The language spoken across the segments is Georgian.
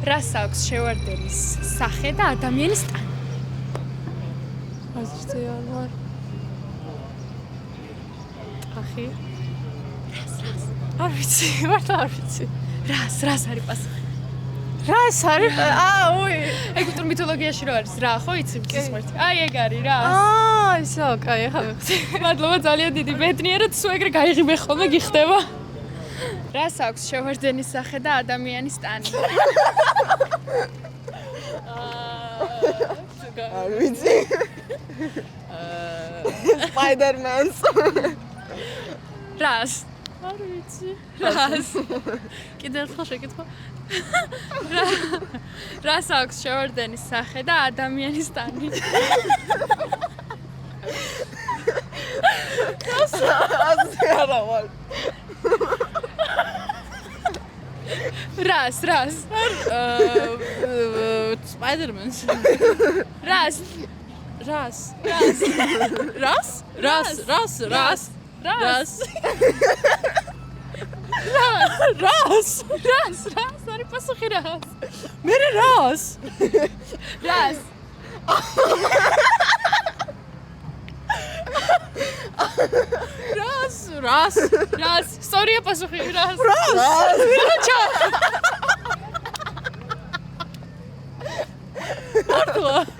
რას აქვს შევარდენის სახე და ადამიანის ტანი? აზრზე არ ვარ. ტახი. არ ვიცი, მართლა არ ვიცი. რას არის პასუხი? რას არის? უი. ეგვიპტურ მითოლოგიაში რა არის? რა, ხო იცი სისხლით? აი ეგ არის რა. ისო, კაი, ახლა მიხდი. მადლობა ძალიან დიდი. ბედნიერად სულ ეგრე გაიღიმე ხოლმე გიხდება. რას აქვს შევარდენის სახე და ადამიანის ტანი? არ ვიცი. Spider-Man-ს. რას? არ ვიცი. რას? კიდევ ერთხელ შეკითხო. რას აქვს შევარდენის სახე და ადამიანის ტანი? აზრზე არა ვარ. რას? Spider-Man-ს. რას? არის პასუხი რას? მე რას? რას? რას? სწორია პასუხი რას?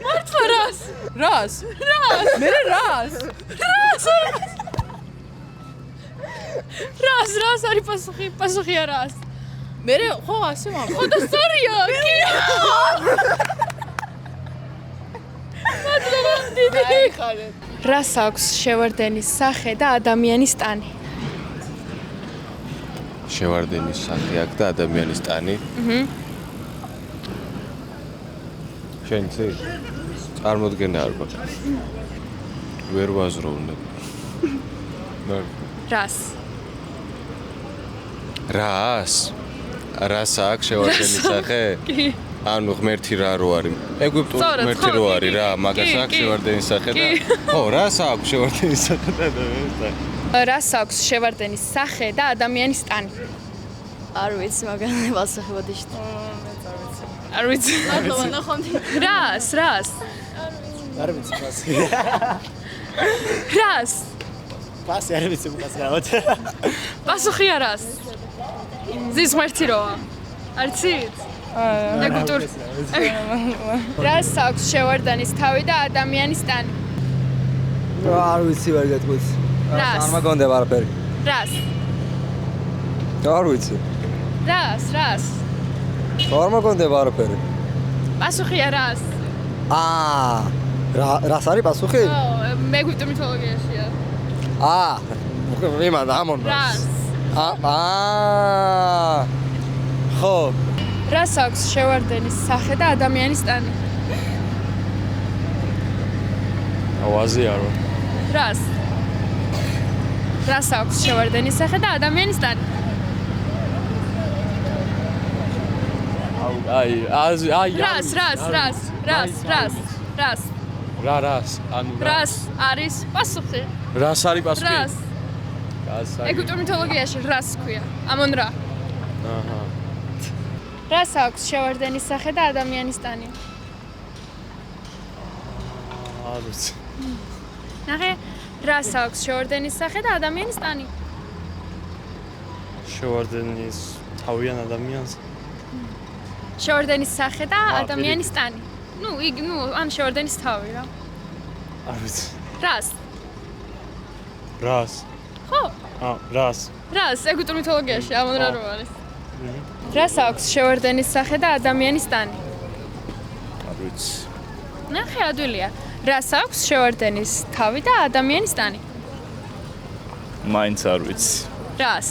მართლა რას? მე რას? რას არის პასუხი? პასუხია რას? მე ხო ასე ვარ. ხო და სწორია. მადლობა დიდი. რას აქვს შევარდენის სახე და ადამიანის ტანი? შევარდენის სახე აქვს და ადამიანის ტანი. შენ ცი? წარმოდგენა არ გვაქვს. ვერ ვაზროვნებ. რას აქვს შევარდენის სახე? კი. ანუ ღმერთი რა რო არის? ეგვიპტური ღმერთი რო არის რა, მაგას აქვს შევარდენის სახე და ხო, რას აქვს შევარდენის სახე და ადამიანის ტანი? რას აქვს შევარდენის სახე და ადამიანის ტანი? არ ვიცი, მაგრამ პასუხი ვადიშთ. არ ვიცი. მადლობა, ნახავდი. რას? არ ვიცი პასი. რას? პასი არ ვიცი უკაცრავად. პასუხია რას? ზის ღმერთი როა? არცით? ეგვიპტურ. რას აქვს შევარდენის თავი და ადამიანის ტანი? არ ვიცი ვერ გეტყვით. რას? არ მაგონდება არაფერი. რას? არ ვიცი. რას? არ მაგონდება არაფერი. პასუხია რას? რას არის პასუხი? ხო, ეგვიპტურ მითოლოგიაშია. იმან ამონ. რას? ხო. რას აქვს შევარდენის სახე და ადამიანის ტანი? ავაზიარო. რას აქვს შევარდენის სახე და ადამიანის ტანი? რას? ანუ რას არის პასუხი? რას არის პასუხი? რას? ეგვიპტურ მითოლოგიაში რას ქვია? ამონ რა. რას აქვს შევარდენის სახე და ადამიანის ტანი? არ ვიცი. ნახე, რას აქვს შევარდენის სახე და ადამიანის ტანი? შევარდენის თავიან ადამიანს. შევარდენის სახე და ადამიანის ტანი. ან შევარდენის თავი რა. არ ვიცი. რას? ხო? რას? ეგვიპტურ მითოლოგიაში ამონ რა რო არის? რას აქვს შევარდენის სახე და ადამიანის ტანი? არ ვიცი. ნახე, ადვილია. რას აქვს შევარდენის თავი და ადამიანის ტანი? მაინც არ ვიცი. რას?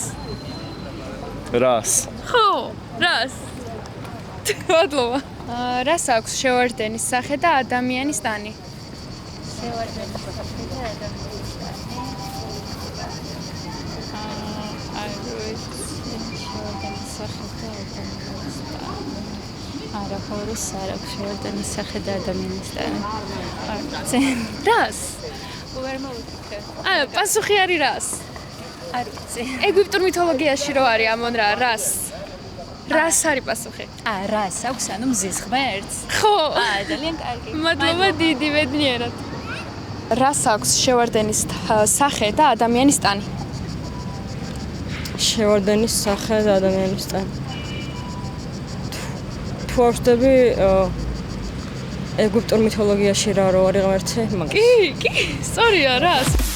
ხო, რას? მადლობა. რას აქვს შევარდენის სახე და ადამიანის ტანი? შევარდენის სახე და ადამიანის ტანი. არა, ხორის არ აქვს შევარდენის სახე და ადამიანის ტანი. რას? ვერ მოვიფიქრე. პასუხი არის რას? არ ვიცი. ეგვიპტურ მითოლოგიაში რო არის ამონ რა, რას? რას არის პასუხი? რას აქვს ანუ მზის ღმერთს? ხო. ძალიან კარგი. მადლობა დიდი ბედნიერად. რას აქვს შევარდენის სახე და ადამიანის ტანი? შევარდენის სახე და ადამიანის ტანი. თუ არ ვხდები ეგვიპტურ მითოლოგიაში რა არის ღმერთი? კი, სწორია, რას?